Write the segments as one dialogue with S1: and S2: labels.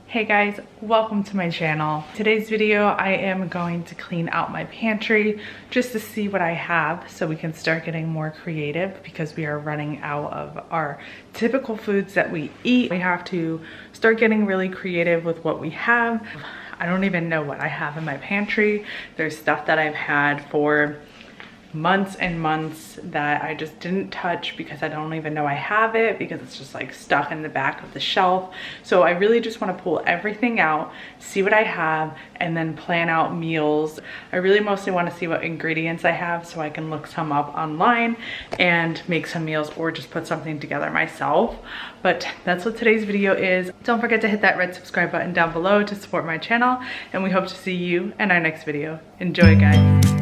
S1: Hey guys, welcome to my channel. Today's video I am going to clean out my pantry just to see what I have so we can start getting more creative because we are running out of our typical foods that we eat. We have to start getting really creative with what we have. I don't even know what I have in my pantry. There's stuff that I've had for months and months that I just didn't touch because I don't even know I have it because it's just like stuck in the back of the shelf. So I really just want to pull everything out, see what I have, and then plan out meals. I really mostly want to see what ingredients I have so I can look some up online and make some meals or just put something together myself. But that's what today's video is. Don't forget to hit that red subscribe button down below to support my channel, and we hope to see you in our next video. Enjoy, guys.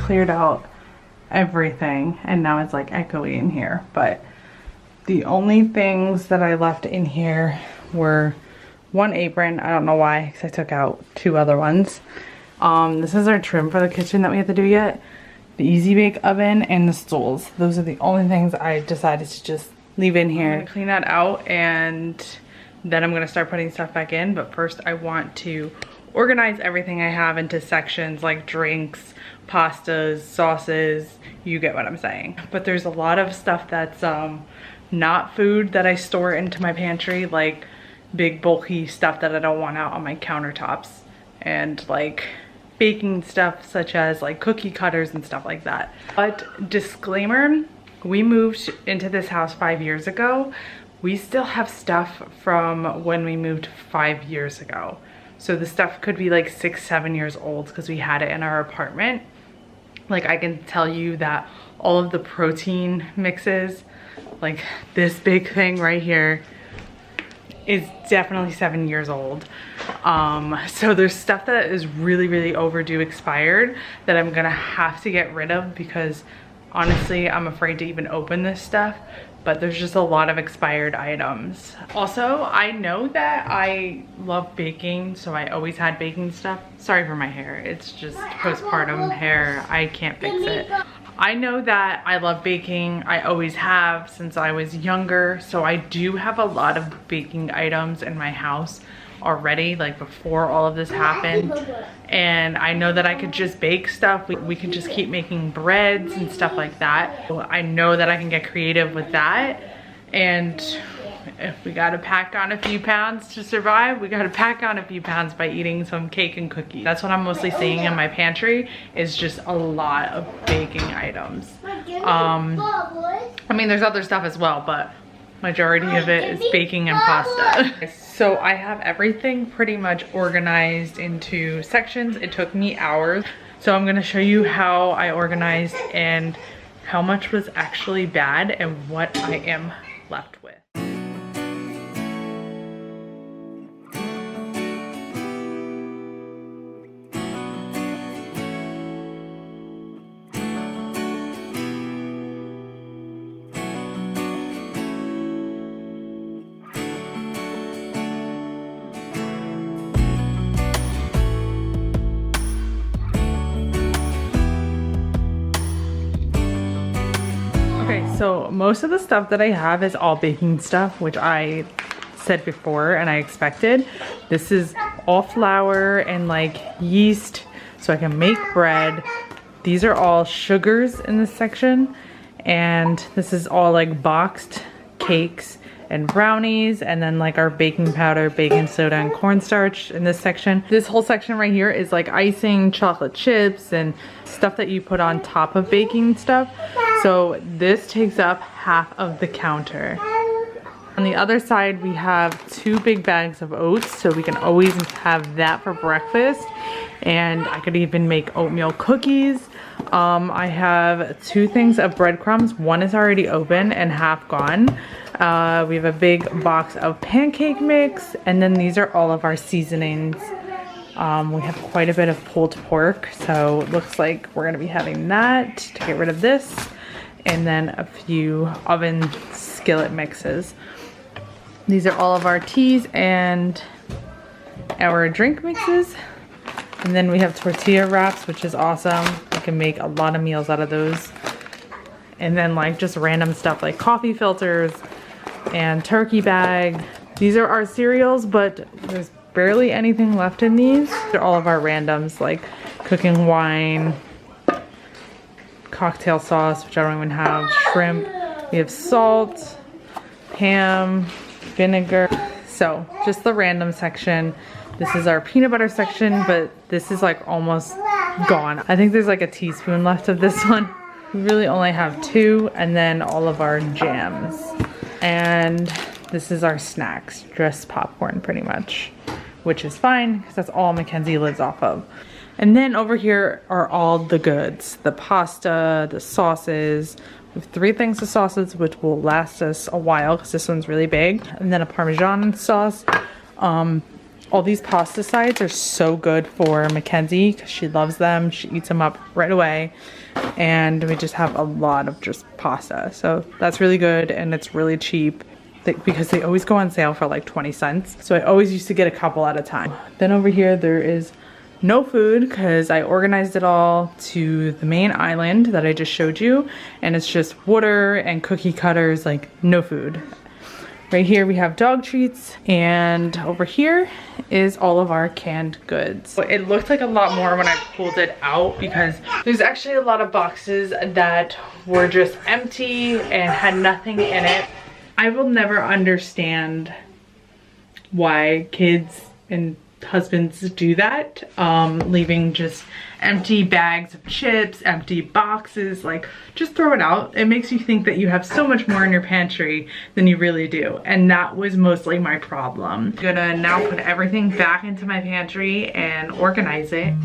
S1: Cleared out everything and now it's like echoey in here, but the only things that I left in here were one apron. I don't know why, because I took out two other ones. This is our trim for the kitchen that we have to do yet, the easy bake oven, and the stools. Those are the only things I decided to just leave in here. I'm gonna clean that out and then I'm gonna start putting stuff back in, but first I want to organize everything I have into sections like drinks, pastas, sauces, you get what I'm saying. But there's a lot of stuff that's not food that I store into my pantry, like big bulky stuff that I don't want out on my countertops, and like baking stuff such as like cookie cutters and stuff like that. But disclaimer, we moved into this house 5 years ago. We still have stuff from when we moved 5 years ago. So the stuff could be like 6-7 years old because we had it in our apartment. Like I can tell you that all of the protein mixes, Like this big thing right here is definitely 7 years old. So there's stuff that is really overdue expired that I'm gonna have to get rid of because honestly I'm afraid to even open this stuff, but there's just a lot of expired items. Also, I know that I love baking, so I always had baking stuff. Sorry for my hair, it's just postpartum hair, I can't fix it. I know that I love baking. I always have since I was younger. So I do have a lot of baking items in my house already, like before all of this happened. And I know that I could just bake stuff. We can just keep making breads and stuff like that. So I know that I can get creative with that. And if we gotta pack on a few pounds to survive, we gotta pack on a few pounds by eating some cake and cookies. That's what I'm mostly seeing in my pantry, is just a lot of baking items. I mean, there's other stuff as well, but majority of it is baking and pasta. So I have everything pretty much organized into sections. It took me hours. So I'm gonna show you how I organized and how much was actually bad and what I am left with. So most of the stuff that I have is all baking stuff, which I said before and I expected. This is all flour and like yeast so I can make bread. These are all sugars in this section, and this is all like boxed cakes and brownies, and then like our baking powder, baking soda, and cornstarch in this section. This whole section right here is like icing, chocolate chips, and stuff that you put on top of baking stuff. So this takes up half of the counter. On the other side, we have 2 big bags of oats, so we can always have that for breakfast. And I could even make oatmeal cookies. I have 2 things of breadcrumbs. One is already open and half gone. We have a big box of pancake mix, and then these are all of our seasonings. We have quite a bit of pulled pork, so it looks like we're gonna be having that to get rid of this. And then a few oven skillet mixes. These are all of our teas and our drink mixes. And then we have tortilla wraps, which is awesome. We can make a lot of meals out of those. And then like just random stuff like coffee filters and turkey bag. These are our cereals, but there's barely anything left in these. They're all of our randoms, like cooking wine, cocktail sauce, which I don't even have, shrimp. We have salt, ham, vinegar. So just the random section. This is our peanut butter section, but this is like almost gone. I think there's like a teaspoon left of this one. We really only have 2, and then all of our jams. And this is our snacks, just popcorn pretty much, which is fine because that's all Mackenzie lives off of. And then over here are all the goods, the pasta, the sauces. We have 3 things of sauces, which will last us a while because this one's really big. And then a Parmesan sauce. All these pasta sides are so good for Mackenzie because she loves them. She eats them up right away. And we just have a lot of just pasta. So that's really good, and it's really cheap because they always go on sale for like 20 cents. So I always used to get a couple at a time. Then over here there is no food because I organized it all to the main island that I just showed you, and it's just water and cookie cutters, like no food. Right here we have dog treats, and over here is all of our canned goods. It looked like a lot more when I pulled it out because there's actually a lot of boxes that were just empty and had nothing in it. I will never understand why kids and husbands do that, leaving just empty bags of chips, empty boxes. Like, just throw it out. It makes you think that you have so much more in your pantry than you really do, and that was mostly my problem. I'm gonna now put everything back into my pantry and organize it.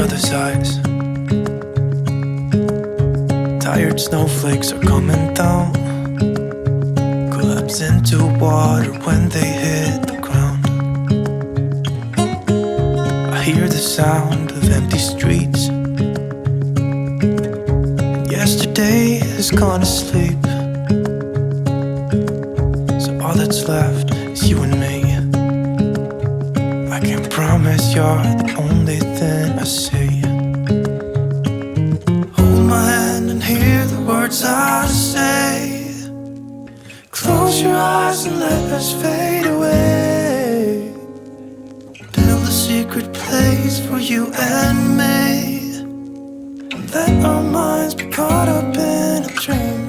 S2: other's eyes. Tired snowflakes are coming down, collapse into water when they hit the ground. I hear the sound of empty streets. Yesterday has gone to sleep, so all that's left is you and me. I can't promise you're the only thing I see. Hold my hand and hear the words I say. Close your eyes and let us fade away. Build a secret place for you and me. Let our minds be caught up in a dream.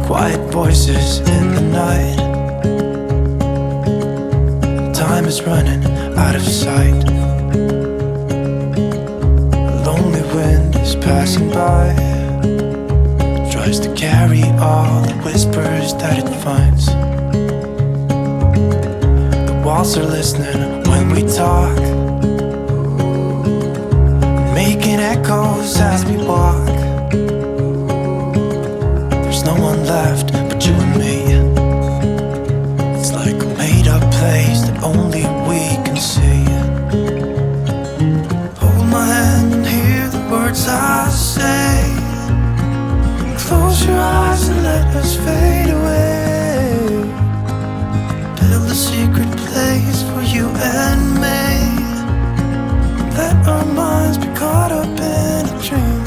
S2: Quiet voices in the night. Time is running out of sight. A lonely wind is passing by, tries to carry all the whispers that it finds. The walls are listening when we talk, making echoes as we walk. There's no one left but you and me. It's like a made-up place that only we can see. Hold my hand and hear the words I say. Close your eyes and let us fade away. Build a secret place for you and me. Let our minds be caught up in a dream.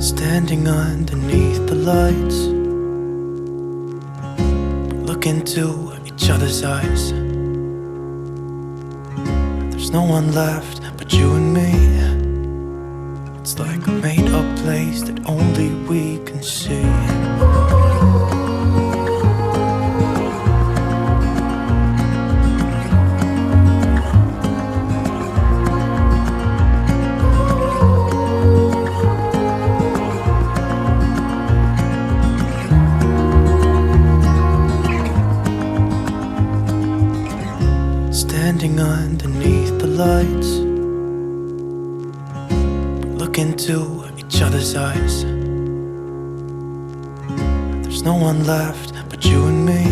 S2: Standing underneath the lights, look into each other's eyes. There's no one left but you and me. It's like a made-up place that only we can see. Standing underneath the lights, look into each other's eyes. There's no one left but you and me.